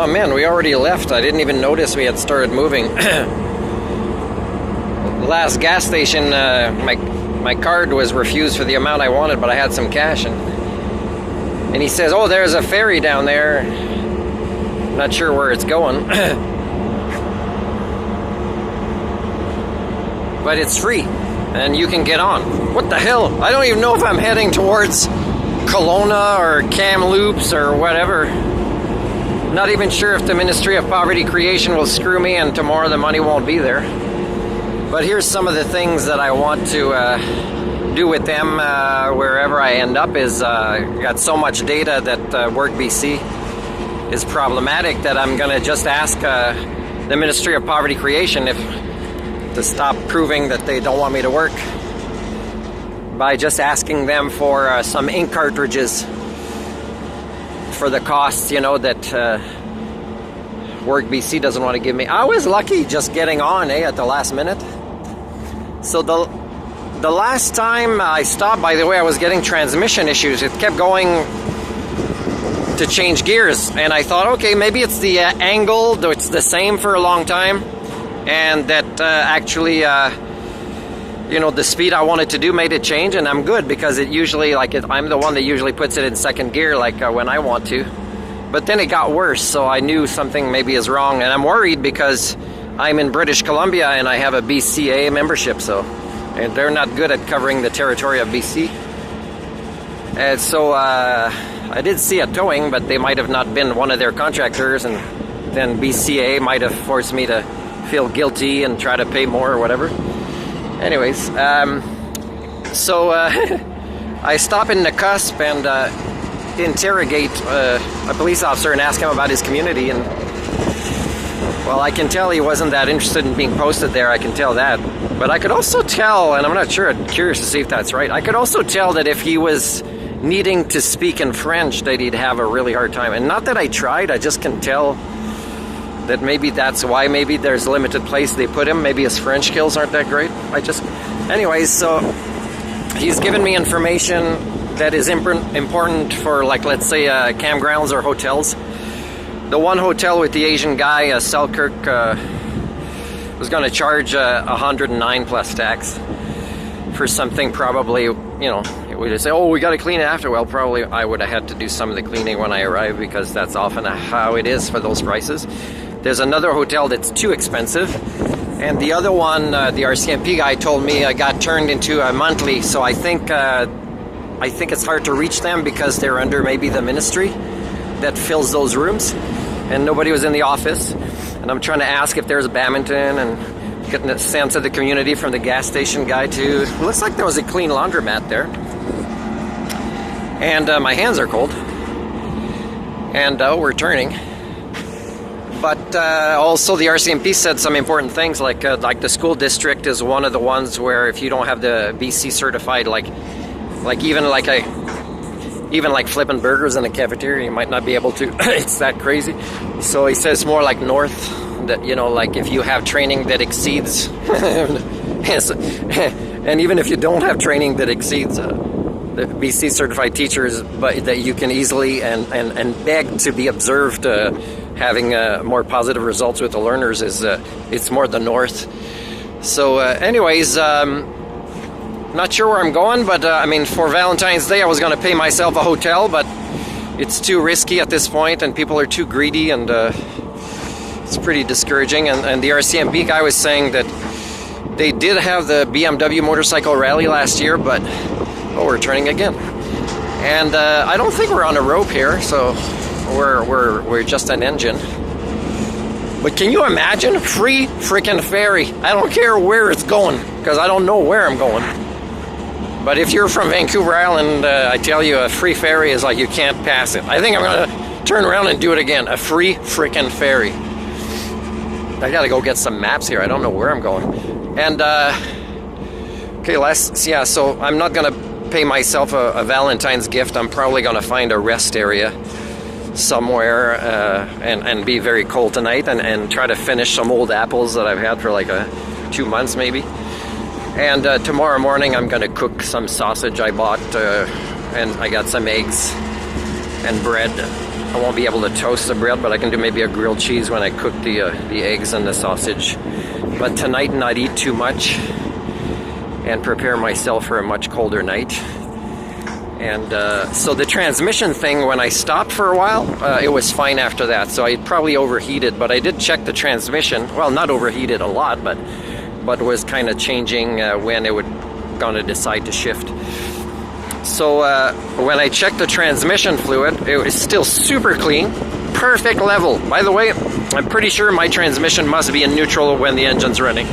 Oh man, we already left. I didn't even notice we had started moving. Last gas station, my card was refused for the amount I wanted, but I had some cash, and he says, oh, there's a ferry down there. Not sure where it's going. But it's free, and you can get on. What the hell? I don't even know if I'm heading towards Kelowna or Kamloops or whatever. Not even sure if the Ministry of Poverty Creation will screw me and tomorrow the money won't be there. But here's some of the things that I want to do with them wherever I end up. Got so much data that Work BC is problematic that I'm going to just ask the Ministry of Poverty Creation to stop proving that they don't want me to work by just asking them for some ink cartridges for the costs, you know, that Work BC doesn't want to give me. I was lucky just getting on at the last minute. So the last time I stopped, by the way, I was getting transmission issues. It kept going to change gears, and I thought, okay, maybe it's the angle, though it's the same for a long time, and that actually you know, the speed I wanted to do made it change, and I'm good because it usually, I'm the one that usually puts it in second gear, when I want to. But then it got worse, so I knew something maybe is wrong, and I'm worried because I'm in British Columbia and I have a BCA membership, and they're not good at covering the territory of BC. And so I did see a towing, but they might have not been one of their contractors, and then BCA might have forced me to feel guilty and try to pay more or whatever. Anyways, so I stop in the cusp and interrogate a police officer and ask him about his community, and well, I can tell he wasn't that interested in being posted there, I can tell that. But I could also tell, and I'm not sure, I'm curious to see if that's right, I could also tell that if he was needing to speak in French, that he'd have a really hard time. And not that I tried, I just can tell that maybe that's why. Maybe there's a limited place they put him. Maybe his French skills aren't that great. Anyways, so he's given me information that is important for, let's say, campgrounds or hotels. The one hotel with the Asian guy, Selkirk, was going to charge 109 plus tax for something probably, you know, we just say, oh, we got to clean it after. Well, probably I would have had to do some of the cleaning when I arrived, because that's often how it is for those prices. There's another hotel that's too expensive, and the other one, the RCMP guy told me, got turned into a monthly. So I think it's hard to reach them because they're under maybe the ministry that fills those rooms, and nobody was in the office. And I'm trying to ask if there's badminton and getting a sense of the community from the gas station guy too. It looks like there was a clean laundromat there. And my hands are cold. And we're turning. But also the RCMP said some important things, like the school district is one of the ones where if you don't have the BC certified, even flipping burgers in a cafeteria, you might not be able to. It's that crazy. So he says more like north, that, you know, if you have training that exceeds, and even if you don't have training that exceeds the BC certified teachers, but that you can easily and beg to be observed having more positive results with the learners, it's more the north. So anyways, not sure where I'm going, but I mean, for Valentine's Day I was going to pay myself a hotel, but it's too risky at this point, and people are too greedy, and it's pretty discouraging. And the RCMP guy was saying that they did have the BMW motorcycle rally last year, but we're turning again. And I don't think we're on a rope here, so we're just an engine. But can you imagine? Free freaking ferry. I don't care where it's going, because I don't know where I'm going. But if you're from Vancouver Island, I tell you, a free ferry is like you can't pass it. I think I'm going to turn around and do it again. A free freaking ferry. I got to go get some maps here. I don't know where I'm going. And, okay, so I'm not going to pay myself a Valentine's gift. I'm probably going to find a rest area somewhere and be very cold tonight and try to finish some old apples that I've had for 2 months maybe. And tomorrow morning I'm going to cook some sausage I bought, and I got some eggs and bread. I won't be able to toast the bread, but I can do maybe a grilled cheese when I cook the eggs and the sausage. But tonight, not eat too much and prepare myself for a much colder night. And so the transmission thing, when I stopped for a while, it was fine after that. So I probably overheated, but I did check the transmission. Well, not overheated a lot, but was kind of changing when it would gonna decide to shift. So when I checked the transmission fluid, it was still super clean, perfect level. By the way, I'm pretty sure my transmission must be in neutral when the engine's running.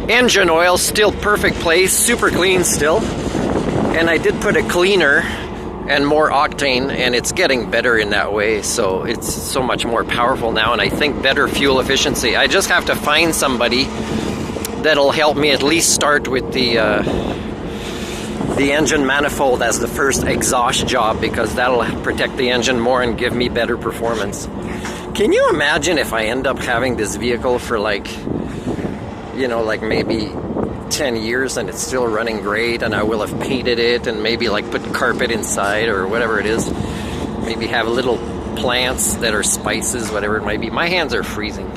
Engine oil, still perfect place, super clean still. And I did put a cleaner and more octane, and it's getting better in that way. So it's so much more powerful now, and I think better fuel efficiency. I just have to find somebody that'll help me at least start with the engine manifold as the first exhaust job, because that'll protect the engine more and give me better performance. Can you imagine if I end up having this vehicle for like, you know, like maybe 10 years and it's still running great, and I will have painted it and maybe like put carpet inside or whatever it is. Maybe have little plants that are spices, whatever it might be. My hands are freezing.